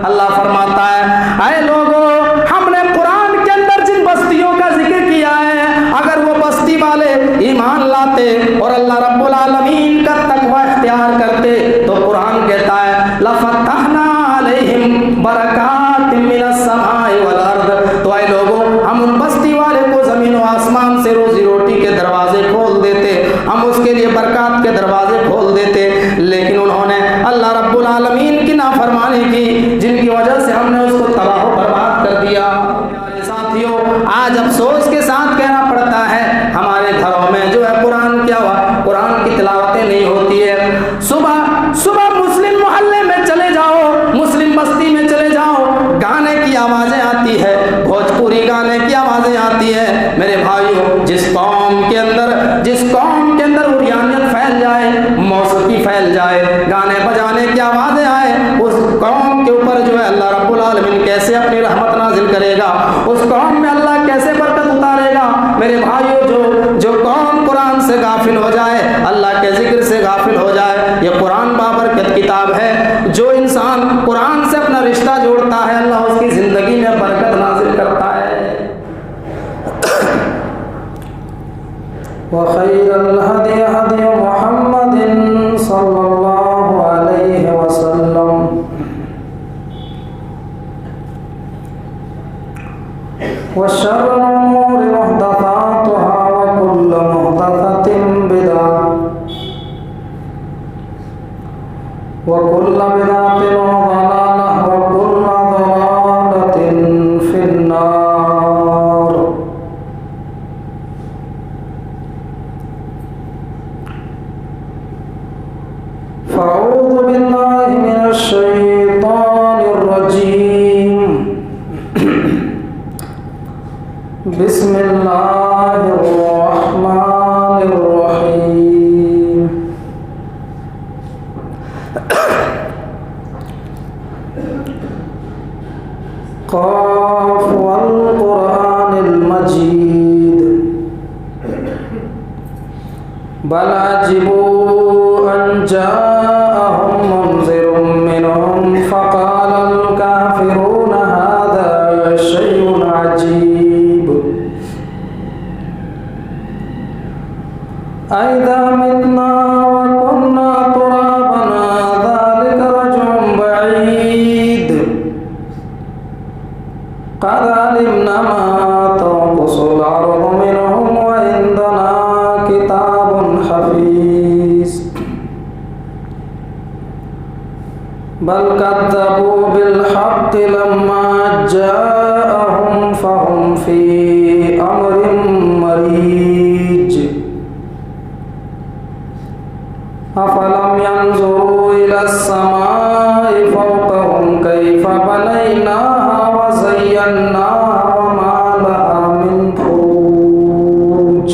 अल्लाह फरमाता है, ऐ लोगों, हमने कुरान के अंदर जिन बस्तियों का जिक्र किया है, अगर वो बस्ती वाले ईमान लाते और अल्लाह रब्बुल आलमीन का तकवा इख्तियार करते तो कुरान कहता है लफतहना अलैहिम बरकातिम मिनस समाई वल अर्द। तो ऐ लोगों, हम उन बस्ती वाले को ज़मीन और आसमान से रोजी रोटी के दरवाजे खोल देते, हम उसके लिए बरकत के दरवाजे खोल देते, लेकिन उन्होंने अल्लाह रब्बुल आलमीन की नाफरमानी की, जिनकी वजह से हमने उसको तबाह बर्बाद कर दिया। साथियों, आज अफसोस के साथ कहना पड़ता है, हमारे घरों में जो है कुरान क्या हुआ, कुरान की तिलावतें नहीं होती है। सुबह सुबह मुस्लिम मोहल्ले में चले जाओ, मुस्लिम बस्ती में चले जाओ, गाने की आवाजें आती है, भोजपुरी गाने की आवाजें आती है। मेरे भाइयों, जिस कौम के अंदर उरियानियत फैल जाए, मौसीकी फैल जाए, गाने बजाने की आवाजें आए, उस कौम के ऊपर जो है अल्लाह रब्बुल आलमीन कैसे अपनी रहमत नाजिल करेगा, उस कौम में अल्लाह कैसे बरकत उतारेगा। मेरे भाइयों, जो कौम कुरान से गाफिल हो जाए, अल्लाह के जिक्र से गाफिल हो जाए, ये कुरान बाबरकत किताब है। जो इंसान कुरान से अपना रिश्ता जोड़ता है, अल्लाह उसकी जिंदगी में बरकत नाजिल करता है। व खैरुल हदी हदी मुहम्मदिन सल्लल्लाहु अलैहि वसल्लम व शर्रुल उमूरि मुहदसातुहा व कुल्लु मुहदसतिन बिदअह व कुल्लु बिदअतिन ज़लालह व कुल्लु ज़लालतिन फिन्नार। फ़अऊज़ु बिल्लाहि मिनश शैतानिर रजीम। बिस्मिल्लाहिर रहमानिर रहीम। क़ाफ़ वल क़ुरआनिल मजीद। बल अजिबू अन जाअहुम मुनज़िरुम मिनहुम फ़क़ालल काफ़िरूना हाज़ा शैउन अजीब। अइज़ा मितना व कुन्ना तुराबन ज़ालिका रजउन बईद। क़द अलिमना मा तंक़ुसुल अर्ज़ु मिनहुम व इंदना किताबुन हफ़ीज़। बल कज़्ज़बू बिल हक़्क़ि लम्मा जाअहुम फ़हुम फ़ी अम्रिन मरीज। अफ़लम यंज़ुरू इलस समाई फ़ौक़हुम कैफ़ बनैनाहा व ज़य्यन्नाहा व मा लहा मिन फ़ुरूज।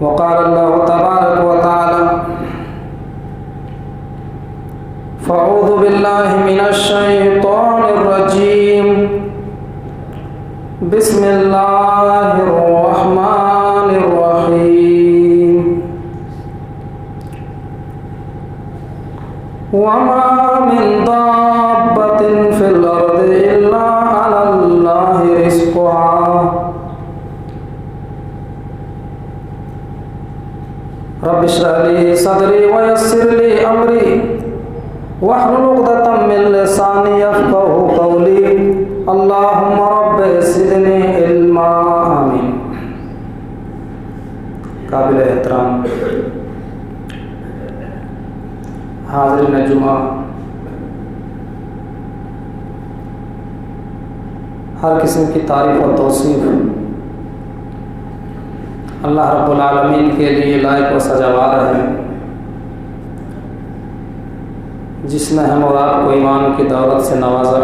वक़ाल अल्लाहु तबारक व तआला फ़अऊज़ु बिल्लाहि मिनश शैतानिर रजीम। बिस्मिल्लाहिर रहमानिर रहीम। वमा मिन दाब्बतिन फिल अर्दि इल्ला अलल्लाहि रिज़्क़ुहा। रब्बि इश्रह ली सदरी व यस्सिर ली अमरी वहलुल उक़दतम मिन लिसानी यफ़क़हू क़ौली। अल्लाहुम्मा रब्बि ज़िदनी इल्मा। आमीन। काबिल एहतराम हाज़िरीन जुमा, हर किस्म की तारीफ़ और तौसीफ़ अल्लाह रब्बुल आलमीन के लिए लायक व सजावार है, जिसने हम और आपको ईमान की दौलत से नवाजा।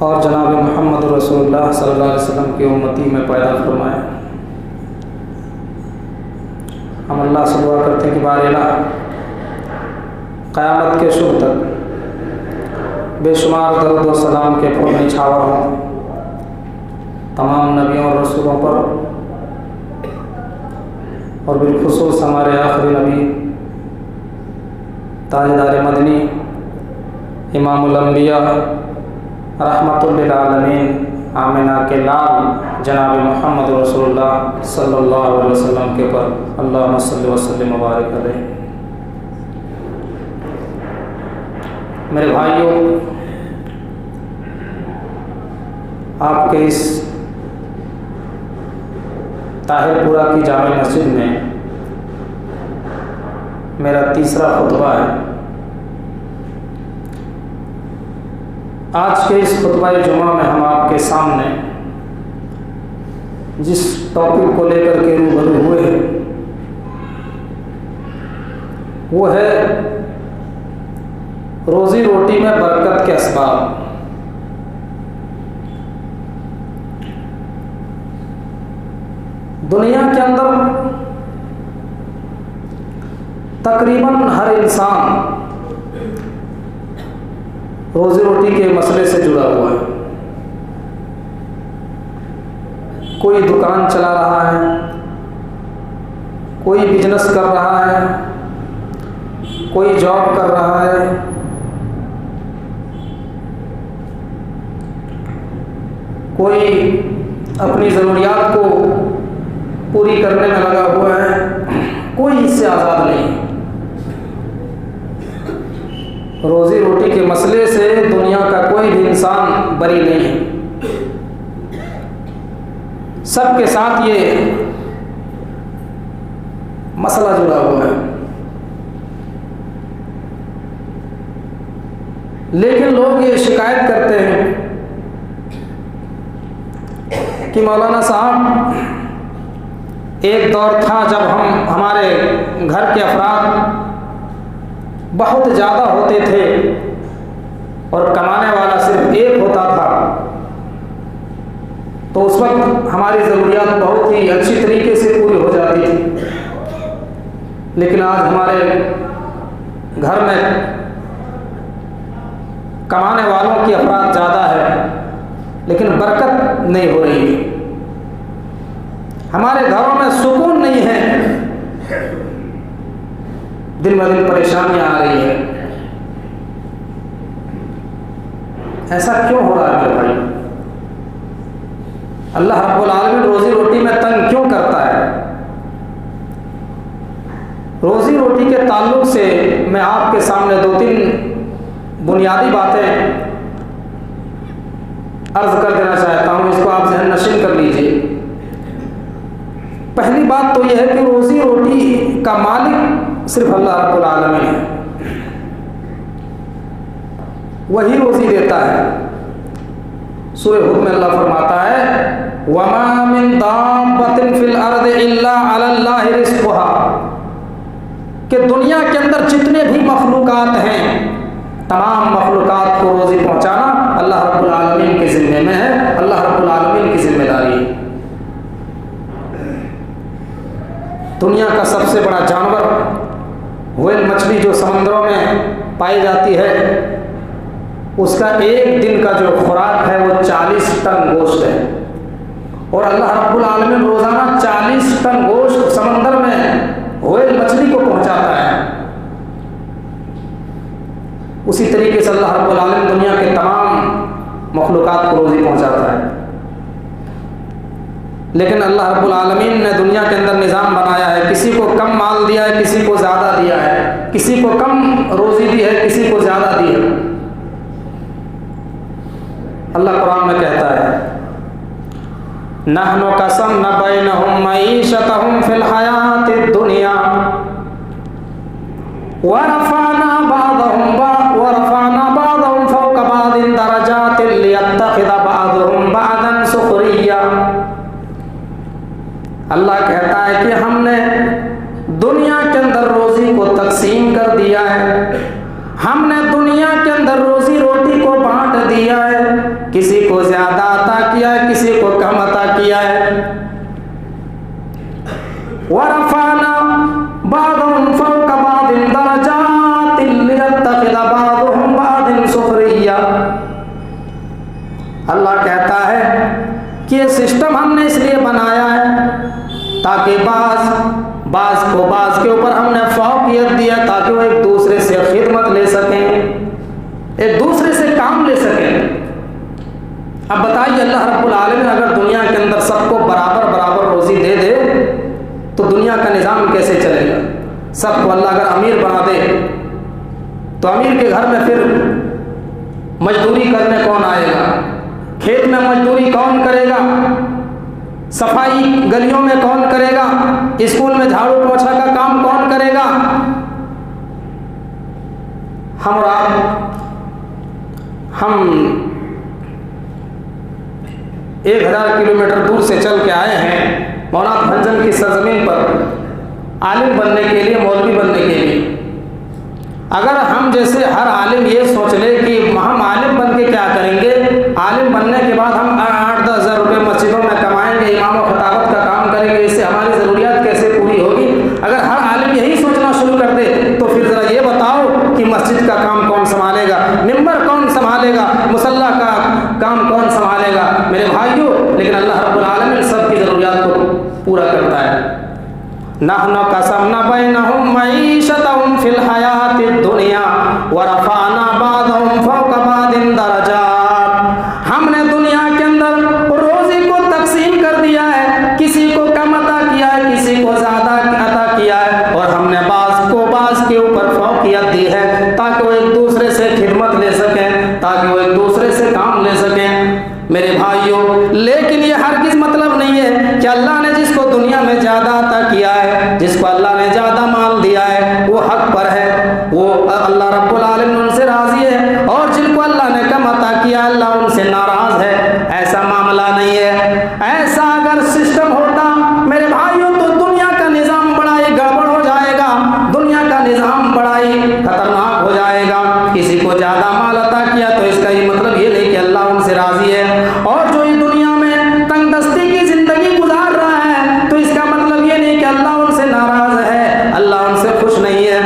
और जनाब मोहम्मद रसूलुल्लाह सल्लल्लाहु अलैहि वसल्लम की उम्मती में पैदा फरमाया। हम अल्लाह से दुआ करते हैं कि बारिला क़यामत के शुभ तक बेशुमार दरूद व सलाम के फूल निछावर हों तमाम नबियों और रसूलों पर और बिलखुसूस हमारे आखिरी नबी ताजदार मदनी इमामुल अंबिया रहमतुल लिल आलमीन आमिना के लाल जनाब मोहम्मद रसूलुल्लाह सल्लल्लाहु अलैहि वसल्लम के पर अल्लाहुम्मा सल्लि व सल्लिम व बारिक अलैहि। मेरे भाइयों, आपके इस ताहिरपुरा की जामे मस्जिद में मेरा तीसरा खुतबा है। आज के इस खुतबा जुमा में हम आपके सामने जिस टॉपिक को लेकर के रूबरू हुए हैं वो है रोजी रोटी में बरकत के असबाब। दुनिया के अंदर तकरीबन हर इंसान रोजी रोटी के मसले से जुड़ा हुआ है। कोई दुकान चला रहा है, कोई बिजनेस कर रहा है, कोई जॉब कर रहा है, कोई अपनी ज़रूरियात को पूरी करने में लगा हुआ है, कोई इससे आज़ाद नहीं। रोजी रोटी के मसले से दुनिया का कोई भी इंसान बरी नहीं है। सबके साथ ये मसला जुड़ा हुआ है। लेकिन लोग ये शिकायत करते हैं कि मौलाना साहब, एक दौर था जब हमारे घर के अफराद बहुत ज़्यादा होते थे और कमाने वाला सिर्फ एक होता था, तो उस वक्त हमारी ज़रूरियात बहुत ही अच्छी तरीके से पूरी हो जाती थी। लेकिन आज हमारे घर में कमाने वालों की अफराद ज़्यादा है लेकिन बरकत नहीं हो रही है। हमारे घरों में सुकून नहीं है, दिन ब दिन परेशानियां आ रही है। ऐसा क्यों हो रहा है मेरे भाई? अल्लाह रब्बुल आलमीन रोजी रोटी में तंग क्यों करता है? रोजी रोटी के ताल्लुक से मैं आपके सामने 2-3 बुनियादी बातें अर्ज कर देना चाहता हूं, इसको आप ज़हन नशीन कर लीजिए। पहली बात तो यह है कि रोजी रोटी का मालिक सिर्फ अल्लाह रब्बुल आलमीन है, वही रोजी देता है। सूरह हुद में अल्लाह फरमाता है, वमा मिन दाब्बतिन फिल अर्दि इल्ला अलल्लाहि रिज़्क़ुहा, कि दुनिया के अंदर जितने भी मखलूकात हैं, तमाम मखलूकात को रोजी पहुंचाना अल्लाह रब्बुल आलमीन के जिम्मे में है, अल्लाह रब्बुल आलमीन की जिम्मेदारी है। दुनिया का सबसे बड़ा जानवर व्हेल मछली जो समंदरों में पाई जाती है, उसका एक दिन का जो खुराक है वो 40 टन गोश्त है। और अल्लाह रब्बुल आलमीन रोजाना 40 टन गोश्त समंदर में व्हेल मछली को पहुंचाता है। उसी तरीके से अल्लाह रब्बुल आलमीन दुनिया के तमाम मखलूकात को रोजी पहुंचाता है। लेकिन अल्लाह रब्बुल आलमीन ने दुनिया के अंदर निज़ाम बनाया है, किसी को कम माल दिया है, किसी को ज़्यादा दिया है, किसी को कम रोज़ी दी है, किसी को ज़्यादा दी है। अल्लाह कुरान में कहता है, नहनु कसमना बैनहुम मईशतहुम फिल हयातिद दुनिया व रफ़अना बअदहुम फौक़ बअदिन दरजातिन लियत्तख़िज़ बअदुहुम बअदन सुख़रिय्या। अल्लाह कहता है कि हमने दुनिया के अंदर रोजी को तकसीम कर दिया है, हमने दुनिया के अंदर रोजी रोटी को बांट दिया है, किसी को ज्यादा अता किया है, किसी को कम अता किया है। वरफ़अना बअदहुम फौक़ बअदिन दरजातिन लियत्तख़िज़ बअदुहुम बअदन सुख़रिय्या। अल्लाह कहता है कि ये सिस्टम हमने इसलिए बनाया है ताकि बाज को बाज के ऊपर हमने फौकियत दिया ताकि वो एक दूसरे से खिदमत ले सकें, एक दूसरे से काम ले सकें। अब बताइए, अल्लाह रब्बुल आलमीन अगर दुनिया के अंदर सबको बराबर बराबर रोजी दे दे तो दुनिया का निज़ाम कैसे चलेगा? सबको अल्लाह अगर अमीर बना दे तो अमीर के घर में फिर मजदूरी करने कौन आएगा? खेत में मजदूरी कौन करेगा? सफाई गलियों में कौन करेगा? स्कूल में झाड़ू पोछा का काम कौन करेगा? हम 1000 किलोमीटर दूर से चल के आए हैं मौलाना भंजन की सरजमीन पर आलिम बनने के लिए, मौलवी बनने के लिए। अगर हम जैसे हर आलिम ये सोच ले कि हम आलिम बन के क्या करेंगे, आलिम बनने के बाद हम 8-10 हज़ार रुपये मस्जिदों में कमाएंगे, इमाम और खताबत का काम करेंगे, इससे हमारी ज़रूरियात कैसे पूरी होगी? अगर हर आलिम यही सोचना शुरू कर दे तो फिर ज़रा ये बताओ कि मस्जिद का काम कौन संभालेगा, मिंबर कौन संभालेगा, मुसल्ला का काम कौन संभालेगा? मेरे भाइयों, लेकिन अल्लाह रब्बुल आलमीन सबकी ज़रूरियात को पूरा करता है। नहनु कसमना बैनहुम मईशतहुम फिल हयातिद दुनिया व रफअना बादहुम फौका बादिन दरजात। हमने दुनिया के अंदर रोजी को तकसीम कर दिया है, किसी को कम अता किया है, किसी को ज्यादा अता किया है, और हमने बाज को बाज के ऊपर फौकियत दी है ताकि वो एक दूसरे से खिदमत ले सकें, ताकि वो एक दूसरे से काम ले सकें। मेरे भाइयों, लेकिन ये हरगिज़ मतलब नहीं है कि अल्लाह ने जिसको दुनिया में ज़्यादा अता किया है, जिसको अल्लाह ने ज़्यादा माल दिया है, वो हक पर है, वो अल्लाह रब्बुल आलमीन उनसे राज़ी है, और जिनको अल्लाह ने कम अता किया अल्लाह उनसे नाराज़ है। ऐसा मामला नहीं है। ऐसा अगर सिस्टम होता मेरे भाइयों तो दुनिया का निज़ाम बड़ा ही गड़बड़ हो जाएगा, दुनिया का निज़ाम बड़ा ही खतरनाक हो जाएगा। किसी को ज़्यादा माल अता किया तो इसका ये मतलब ये नहीं कि अल्लाह उनसे राज़ी है, और जो इस दुनिया में तंगदस्ती की जिंदगी गुजार रहा है तो इसका मतलब ये नहीं कि अल्लाह उनसे नाराज है, अल्लाह उनसे खुश नहीं है।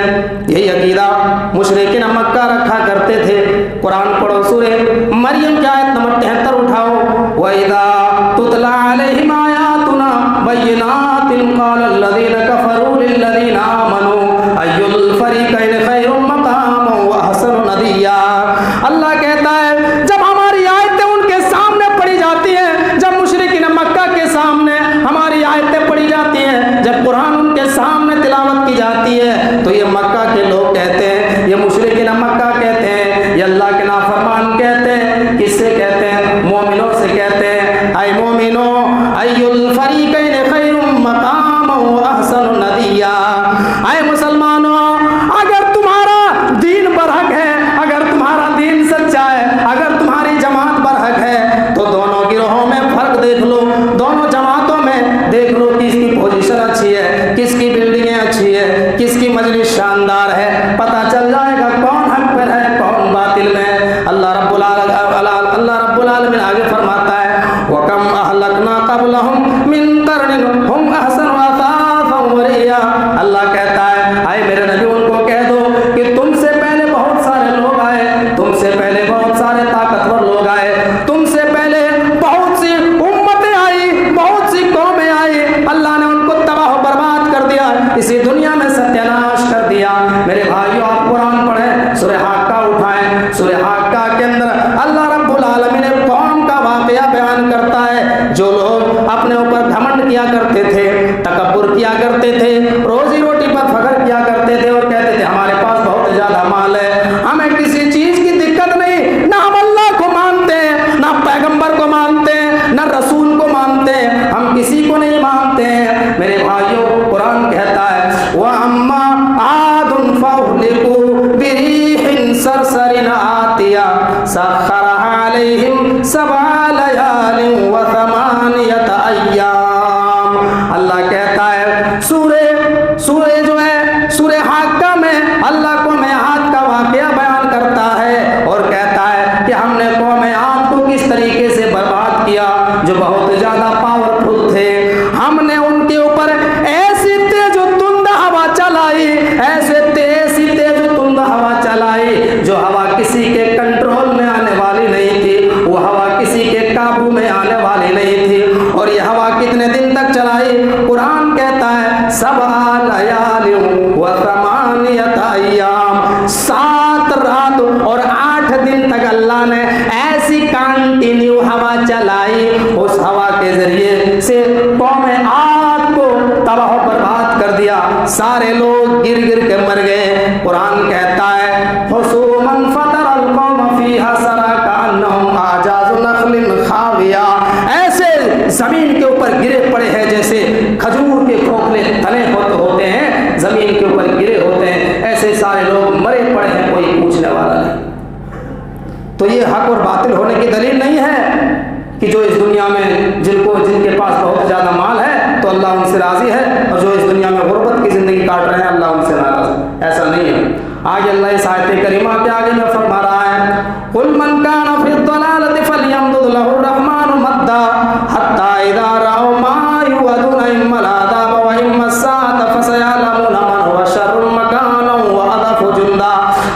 यही अकीदा मुशरिकीन मक्का रखा करते थे। कुरान पढ़ो, सूरे मरियम की आयत नंबर 73 उठाओ। वइदा तुतला अलैहिम आयातुना बय्यिनातिन क़ाल अल्लज़ीना कफ़रू लिल्लज़ीना आमनू अय्युल फ़रीक़ैन ख़ैरुम मक़ामन व अहसनु नदिया। अल्लाह कहता है जब हमारी आयतें उनके सामने पढ़ी जाती हैं, जब मुशरिकीन मक्का के सामने हमारी आयतें पढ़ी जाती हैं, जब कुरान उनके सामने तिलावत की जाती है तो ये मक्का के लोग कहते हैं, ये मुशरिकीन मक्का कहते हैं, ये अल्लाह के नाफरमान कहते हैं। किससे कहते हैं? मोमिनों से कहते हैं, ऐ मोमिनो अय्युल फरीक़ैन खैरुम मक़ामन व अहसनु नदिया। ऐ मुसलमानों, अगर तुम्हारा दीन बरहक है, अगर तुम्हारा दीन सच्चा है, अगर तुम्हारी जमात बरहक है तो दोनों गिरोहों में फर्क देख लो, दोनों जमातों में देख लो किसकी पोजीशन अच्छी है, किसकी बिल्डिंगें अच्छी है, किसकी मजलिस शानदार है, पता चल जाएगा कौन हक पर है, कौन बातिल में है। अल्लाह रब्बुल आलमीन आगे फरमाता है वकम अहलकना क़ब्लहुम मिन क़र्निन हुम अहसनु असासन व रिया। अल्लाह कहता है आए मेरे नबी उनको कह दो कि तुमसे पहले बहुत सारे लोग आए, तुमसे पहले बहुत सारे ताकतवर लोग आए, तुमसे पहले बहुत सी उम्मतें आई, बहुत सी कौमें आई, अल्लाह ने उनको तबाह बर्बाद कर दिया, इसी दुनिया में सत्यानाश कर दिया। मेरे भाइयों, आप कुरान पढ़ें, सूरह हाक्का उठाएं, सूरह हाक्का के अंदर अल्लाह रब्बुल आलमीन ने कौम का वाक़या बयान करता है। जो लोग अपने ऊपर घमंड किया करते थे, तकब्बुर किया करते थे, रोजी रोटी पर फख्र किया करते थे और कहते थे हमारे पास बहुत ज्यादा माल है, हमें किसी चीज की दिक्कत नहीं, ना हम अल्लाह को मानते हैं, ना पैगंबर को मानते हैं, ना रसूल को मानते हैं, हम किसी को नहीं मानते हैं। मेरे भाइयों, कुरान कहता है व अम्मा आदुन फअहलिकू बिरीहिन सरसरिन आतिया सखरहा अलैहिम सबआ लयालिन व थमानियत अय्याम। अल्लाह कहता है सूरे जो है सूरे हाक्का में अल्लाह कौम आद का वाक़या बयान करता है और कहता है कि हमने कौम आद को किस तरीके से बर्बाद किया, जो बहुत ज्यादा पावरफुल थे। हमने उनके ऊपर ऐसी तेज तुंद हवा चलाई, ऐसी तेज तुंद हवा चलाई जो हवा किसी के कंट्रोल में आने वाली नहीं थी, वो हवा किसी के काबू में आने वाली नहीं थी। सबआ लयालिन व समानियत अय्याम, 7 रात और 8 दिन तक अल्लाह ने ऐसी कंटिन्यू हवा चलाई, उस हवा के जरिए से कौम आद को तबाह बर्बाद कर दिया, सारे लोग गिर गिर के मर गए। कुरान कहता है हुसूमन फतरल कौम फीहा सरा कान्नहुम आजाज़ु नखलिन खाविया, ऐसे जमीन के ऊपर गिरे पड़े हैं जैसे खजूर के खोखले तने होते हैं, जमीन के ऊपर गिरे होते हैं, ऐसे सारे लोग मरे पड़े हैं, कोई पूछने वाला नहीं। तो ये हक और बातिल होने की दलील नहीं है कि जो इस दुनिया में जिनके पास बहुत ज्यादा माल है तो अल्लाह उनसे राजी है, और जो इस दुनिया में गुर्बत की जिंदगी काट रहे हैं अल्लाह उनसे नाराज है, ऐसा नहीं है। आगे अल्लाह इस आयत करीमा के आगे में फरमा रहा है कुल मन काना फी दलालति फलयमदुद लहु रहमानु मद्दा हत्ता इदा राउ मा युअदुना इम्मा अदाब व इम्मा सात फसयलमुना मन हुवा शर्रुम मकानन व अदफु जुंदा।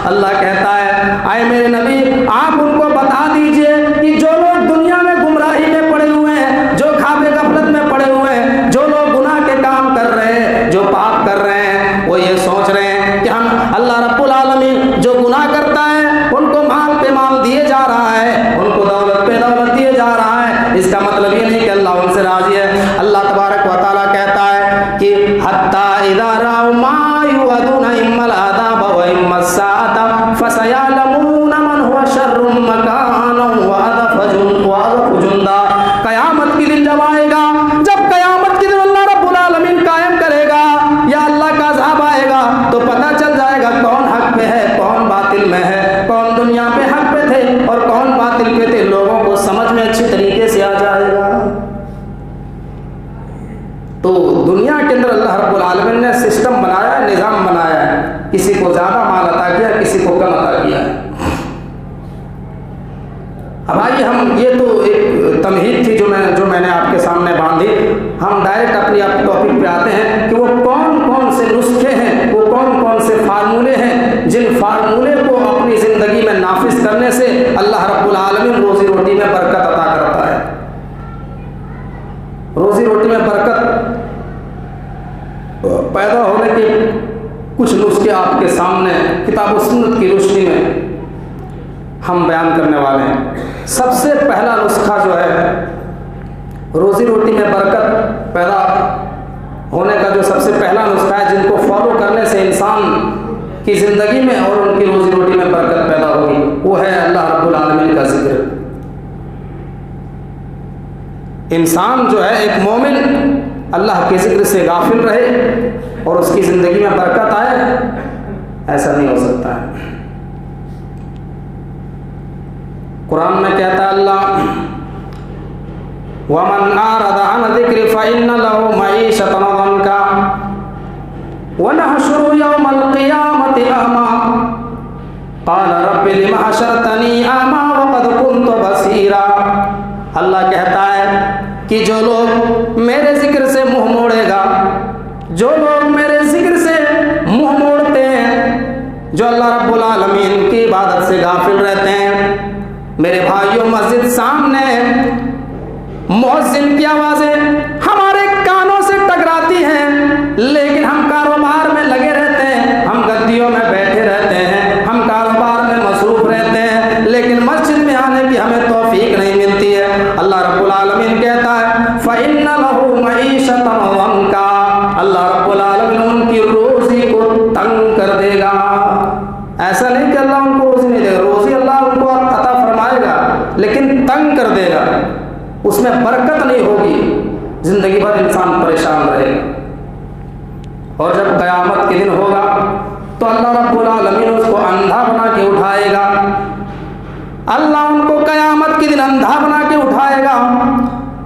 अल्लाह कहता है आए मेरे नबी आप उनको बता दीजिए कि जो लोग दुनिया में गुमराही में पड़े हुए हैं, जो खाबे गफलत में पड़े हुए हैं, जो लोग गुनाह के काम कर रहे हैं, जो पाप कर रहे हैं, वो ये सोच रहे हैं कि हम अल्लाह रब्बुल आलमीन जो गुनाह करता है उनको माल पे माल दिए जा रहा है, उनको दौलत पे दौलत दिए जा रहा है, इसका मतलब ये नहीं कि अल्लाह उनसे राजी है। अल्लाह तबारक व तआला कहता है कि हत्ता इदा राउ मा युअदुना इम्मा अदाब व इम्मा सात फसयलमुना मन हुवा शर्रुम मकानन व अदफु जुंदा। कयामत के दिन जब आएगा, जब कयामत के दिन अल्लाह रब्बुल आलमीन कायम करेगा या अल्लाह का अज़ाब आएगा, तो पता चल जाएगा कौन हक में है, कौन बातिल में है, कौन दुनिया पे हक पे थे और कौन बातिल पे थे, लोगों को समझ में अच्छी तरीके से आ जाएगा। तो दुनिया के अंदर अल्लाह रब्बुल आलमीन ने सिस्टम बनाया, निज़ाम बनाया है, किसी को ज्यादा माल अता किया, किसी को कम अता किया है। अब आइए हम, ये तो एक तमहीद थी जो मैंने आपके सामने बांधी, हम डायरेक्ट अपनी टॉपिक पे आते हैं कि वो कौन कौन से नुस्खे हैं, वो कौन कौन से फार्मूले हैं, जिन फार्मूले को अपनी जिंदगी में नाफिज करने से अल्लाह रब्बुल आलमीन रोजी रोटी में बरकत अता करता है। रोजी रोटी में बरकत पैदा होने के कुछ नुस्खे आपके सामने किताब सुन्नत की रोशनी में हम बयान करने वाले हैं। सबसे पहला नुस्खा जो है रोजी रोटी में बरकत पैदा होने का, जो सबसे पहला नुस्खा है जिनको फॉलो करने से इंसान की जिंदगी में और उनकी रोजी रोटी में बरकत पैदा होगी, वो है अल्लाह रब्बुल आलमीन का जिक्र। इंसान जो है, एक मोमिन अल्लाह के जिक्र से गाफिल रहे और उसकी जिंदगी में बरकत आए, ऐसा नहीं हो सकता है। कुरान में कहता है अल्लाह वमन आरदा अन ज़िक्री फ़इन्न लहु मईशतन ज़ंका व नहशुरु यौमल क़ियामति अमा क़ाल रब्बि लिमा हशरतनी अमा व क़द कुन्तु बसीरा। अल्लाह कहता है कि जो लोग मेरे जिक्र से मुंह मोड़ेगा, जो लोग मेरे जिक्र से मुंह मोड़ते हैं, जो अल्लाह रब्बुल आलमीन की इबादत से गाफिल रहते हैं, मेरे भाइयों मस्जिद सामने मुअज्जिन की आवाजें हमारे कानों से टकराती हैं, लेकिन हम कारोबार में लगे रहते हैं, हम गद्दियों में बैठे रहते हैं, हम कारोबार में मसरूफ रहते हैं, लेकिन मस्जिद में आने की हमें तौफीक नहीं मिलती है। अल्लाह रब्बुल आलमीन कहता है फ़इन्न लहु मईशतन ज़ंका, अल्लाह रब्बुल आलमीन उनकी रोजी को तंग कर देगा। ऐसा नहीं कि अल्लाह उनको रोजी नहीं देगा, रोजी अल्लाह उनको अता फरमाएगा, लेकिन तंग कर देगा, उसमें बरकत नहीं होगी, जिंदगी भर इंसान परेशान रहेगा। और जब क़यामत के दिन होगा तो अल्लाह रब्बुल आलमीन उसको अंधा बना के उठाएगा, अल्लाह उनको क़यामत के दिन अंधा बना के उठाएगा।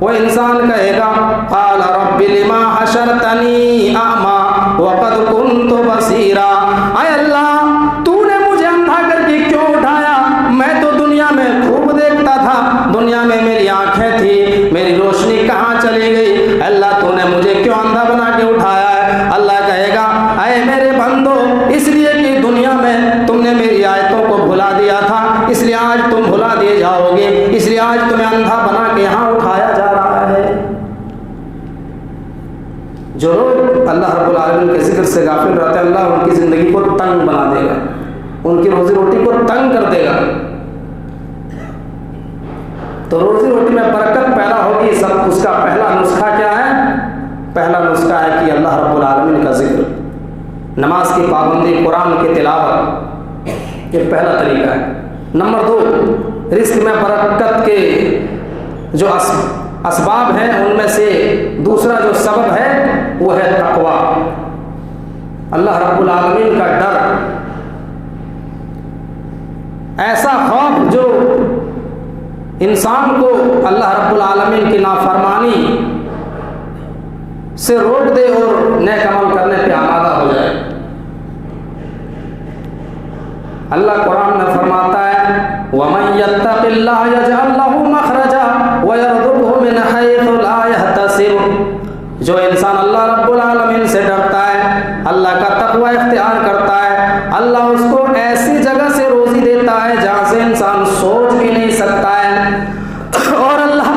वो इंसान कहेगा क़ाल रब्बि लिमा हशरतनी अमा व क़द कुन्तु बसीरा, आय अल्लाह तूने मुझे अंधा करके क्यों उठाया, मैं तो दुनिया में खूब देखता था, दुनिया में मेरी आंखें थी, मेरी रोशनी कहाँ चली गई, अल्लाह तूने मुझे क्यों अंधा बना के उठाया है। अल्लाह कहेगा अय मेरे बंदो, इसलिए कि दुनिया में तुमने मेरी आयतों को भुला दिया था, इसलिए आज तुम भुला दिए जाओगे, इसलिए आज तुम्हें अंधा बना के यहाँ उठाया जा रहा है। जो लोग अल्लाह रब्बुल आलमीन के जिक्र से गाफिल रहते हैं, अल्लाह उनकी ज़िंदगी को तंग बना देगा, उनकी रोज़ी रोटी को तंग कर देगा। तो रोज़ी रोटी में बरकत पैदा होगी, सब उसका पहला नुस्खा क्या है? पहला नुस्खा है कि अल्लाह रब्बुल आलमीन का जिक्र, नमाज की पाबंदी, कुरान की तिलावत, ये पहला तरीका है। नंबर 2, रिस्क में बरकत के जो असबाब हैं उनमें से दूसरा जो सबब है वो है तकवा, अल्लाह रब्बुल आलमीन का डर, ऐसा खौफ जो इंसान को अल्लाह रब्बुल आलमीन की नाफरमानी से रोक दे और नेक अमल करने पे आमादा हो जाए। अल्लाह कुरान में फरमाता है, वमन यत्तक़िल्लाह यजअल लहू मखरजा व यरज़ुक़हु मिन हैथु ला यहतसिब। जो इंसान अल्लाह रब्बुल आलमीन से डरता है, अल्लाह का तक़वा इख्तियार करता है, अल्लाह उसको ऐसी जगह से रोज़ी देता है जहाँ से इंसान सोच भी नहीं सकता है। और अल्लाह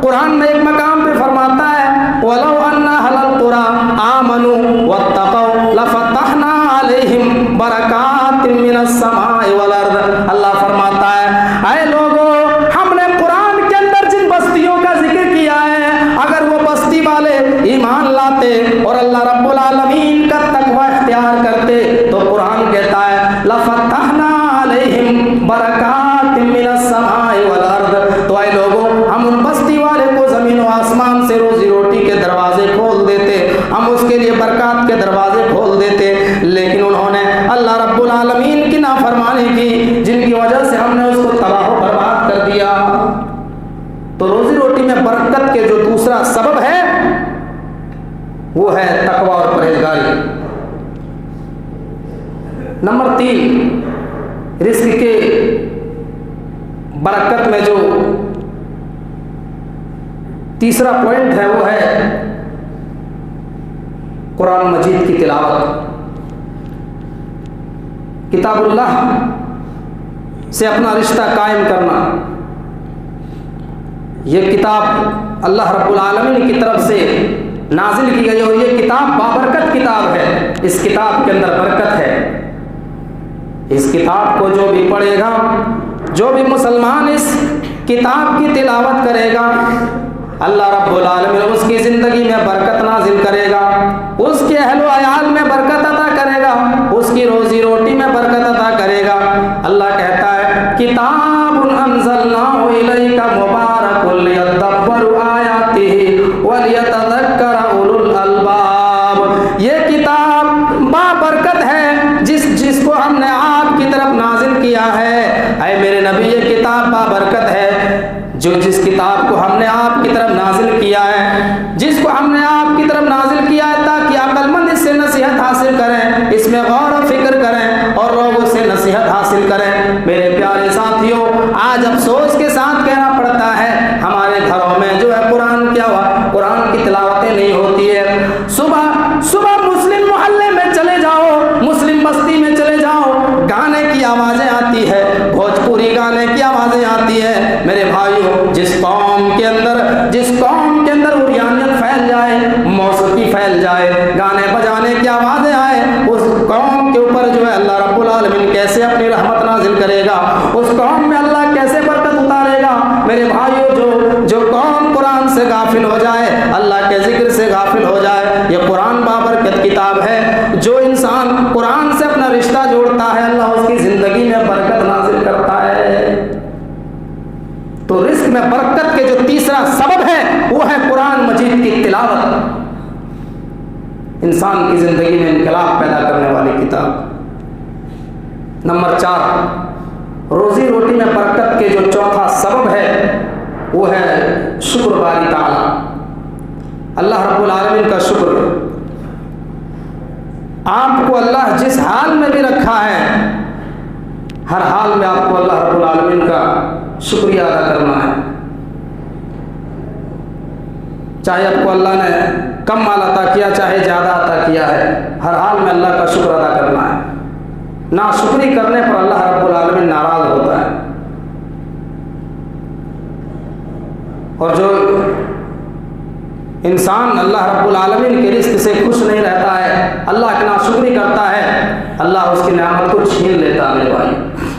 कुरान में एक मकाम पे फरमाता है, वलौ अन्ना अहलल कुरा आमनू वत्तक़ौ लफ़तहना अलैहिम बरकातिम मिनस समाई वल अर्द। अल्लाह फरमाता है, ऐ लोगों, हमने कुरान के अंदर जिन बस्तियों का जिक्र किया है, अगर वो बस्ती वाले ईमान लाते और अल्लाह रब्बुल आलमीन का तक़वा इख्तियार करते तो कुरान कहता है लफ़तहना अलैहिम बरकातिम मिनस समाई वल अर्द। तो ऐ लोगों, हम उन बस्ती वाले को ज़मीन और आसमान से रोजी रोटी के दरवाजे खोल देते, हम उसके लिए बरकत के दरवाजे खोल देते, लेकिन उन्होंने अल्लाह रब्बुल आलमीन की नाफरमानी की, जिनकी वजह से हमने उसको तबाह बर्बाद कर दिया। तो रोजी रोटी में बरकत के जो दूसरा सबब है वो है तकवा और परहेजगारी। नंबर 3, रिस्क के बरकत में जो तीसरा पॉइंट है वो है कुरान मजीद की तिलावत। किताबुल्लाह से अपना रिश्ता कायम करना। ये किताब अल्लाह रब्बुल आलमीन की तरफ से नाजिल की गई और ये किताब बाबरकत किताब है। इस किताब के अंदर बरकत है। इस किताब को जो भी पढ़ेगा, जो भी मुसलमान इस किताब की तिलावत करेगा, अल्लाह रब्बुल आलमीन उसकी ज़िंदगी में बरकत नाजिल करेगा, उसके अहलो अयाल में बरकत अता करेगा, उसकी रोज़ी रोटी में बरकत अता करेगा। अल्लाह कहता है, किताबुन अंज़लनाहु इलैका मुबारकुन लियद्दब्बरू आयातिही व लियतज़क्कर उलुल अलबाब। ये किताब बाबरकत है, जिसको हमने आपकी तरफ नाजिल किया है। ऐ मेरे नबी, ये किताब बाबरकत है, जिस किताब को हमने आपकी तरफ नाजिल किया है, जिसको हमने आपकी तरफ नाजिल किया है ताकि अक्लमंद इससे नसीहत हासिल करें, इसमें गौर और फिक्र करें और लोगों से नसीहत हासिल करें। मेरे प्यारे साथियों, आज अफसोस के साथ कहना पड़ता है, हमारे घरों में जो है कुरान की तिलावतें नहीं होती है। सुबह सुबह मुस्लिम मोहल्ले में चले जाओ, मुस्लिम बस्ती में चले जाओ, गाने की आवाज़ें आती है, भोजपुरी गाने की आवाज़ें आती है। मेरे भाइयों, जिस कौम के अंदर उरियानियत फैल जाए, मौसीकी फैल जाए, गाने बजाने की आवाज़ें आए, उस कौम के ऊपर जो है अल्लाह रब्बुल आलमीन कैसे अपनी रहमत नाजिल करेगा, उस कौम में अल्लाह कैसे बरकत उतारेगा। मेरे भाइयों, जो कौम कुरान से गाफिल हो जाए, अल्लाह के जिक्र से गाफिल हो जाए, ये कुरान बाबरकत किताब है। जो इंसान कुरान से अपना रिश्ता जोड़ता है, अल्लाह उसकी ज़िंदगी में बरकत नाजिल करता है। तो रिस्क में बरकत के जो तीसरा सबब है वो है कुरान मजीद की तिलावत, इंसान की जिंदगी में इनकलाब पैदा करने वाली किताब। नंबर 4, रोजी रोटी में बरकत के जो चौथा सबब है वो है शुक्र बारी ताला, अल्लाह रब्बुल आलमीन का शुक्र। आपको अल्लाह जिस हाल में भी रखा है, हर हाल में आपको अल्लाह रब्बुल आलमीन का शुक्रिया अदा करना है। चाहे आपको अल्लाह ने कम माल अता किया, चाहे ज़्यादा अता किया है, हर हाल में अल्लाह का शुक्र अदा करना है। ना शुक्री करने पर अल्लाह रब्बुल आलमीन नाराज़ होता है। और जो इंसान अल्लाह रब्बुल आलमीन के रिज़्क़ से खुश नहीं रहता है, अल्लाह की नाशुक्री करता है, अल्लाह उसकी नेमत को छीन लेता है मेरे भाई।